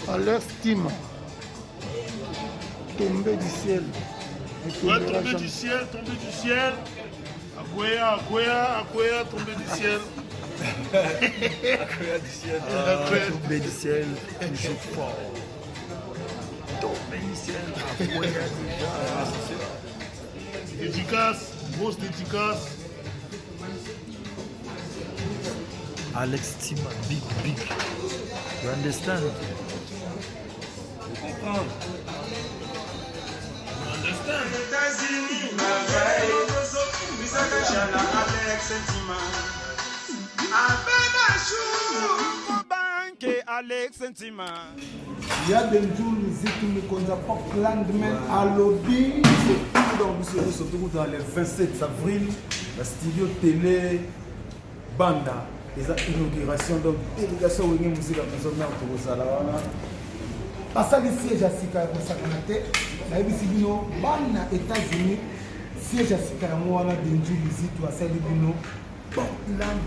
à leur estime, tombé du ciel. Ouais, tombé du ciel, tombé du ciel. Akoya, Akoya, Akoya, tombé du ciel. Akoya du ciel. Tombé du ciel, toujours fort. Tombé du ciel, Akoya déjà. Dédicace, grosse dédicace. Alex Tima, big. You understand? Je comprends. États-Unis, Marseille, Misakashana, Alex Ntima. Abedachou, Banque, Alex Ntima. Il y a des jours, les équipes qu'on a pas landemain à lobby. Surtout dans le 27 avril, la studio télé Banda. Les inaugurations, donc délégation de musique à la maison mère pour Osala. Parce que le siège à Sika pour Sakanate, la Bino, Bana États-Unis, siège à Sika, moi, on a des jours visite à Salibino, Portland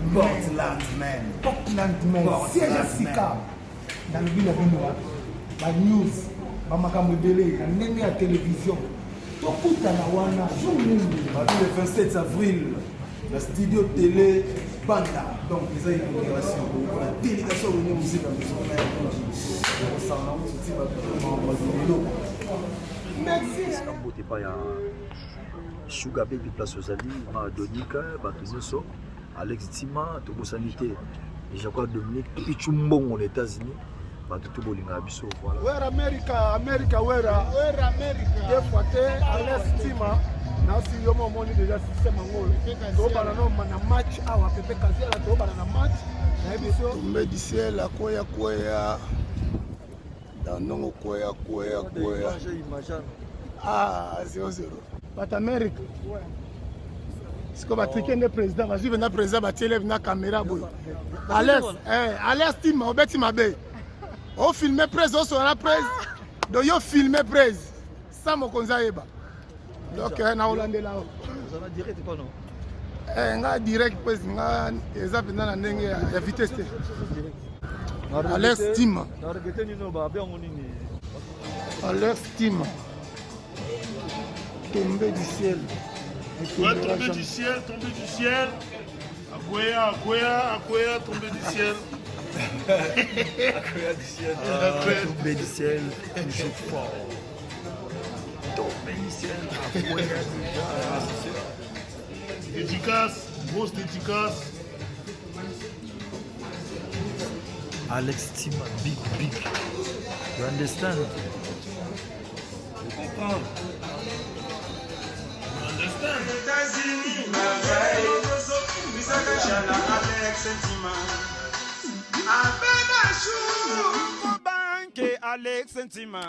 Man, siège à Sika, dans le Bino, la news, la Makamodele, la Nene à télévision, tout à la Wana, Le 27 avril, la studio télé Banda. Donc, les inaugurations, la délégation de la musique à la maison mère. Merci. Kambote pa ya Sugar Baby place ozali Donika bato nyonso Alex Tima tobosani te déjà quoi Dominique Pichu Mbongo aux États-Unis bato tobolinga biso voilà. Where America, where America. Des fois Alex Tima na si yo mo déjà système ngolo. To bana no na match awa pepe kazela to bana na match na biso tombé du ciel akoya non koya. Ah, 0-0. But America. C'est comme le président. Vas-y, venez président, tu lèves la caméra. Alex, Tim, on bête ma baie. On filme presse, on sera presse. Donc, on filme presse. Ça, mon conseil. Donc, on a Hollandais là. Vous en avez direct pas non? On a direct, on a la vitesse. Alex, Tim. Alex, Tim. Tombé du ciel. Ouais, tombé du ciel, tombé du ciel. Akoya, Akoya, Akoya, tombé du ciel. Akoya du ciel. Tombé du ciel, toujours fort. Tombé du ciel, Akoya déjà. Dédicace, grosse dédicace. Alex Tima, big. You understand? Je comprends. États-Unis, Marseille, Misakashana, Alex Ntima. Abedachou, Banque, Alex Ntima.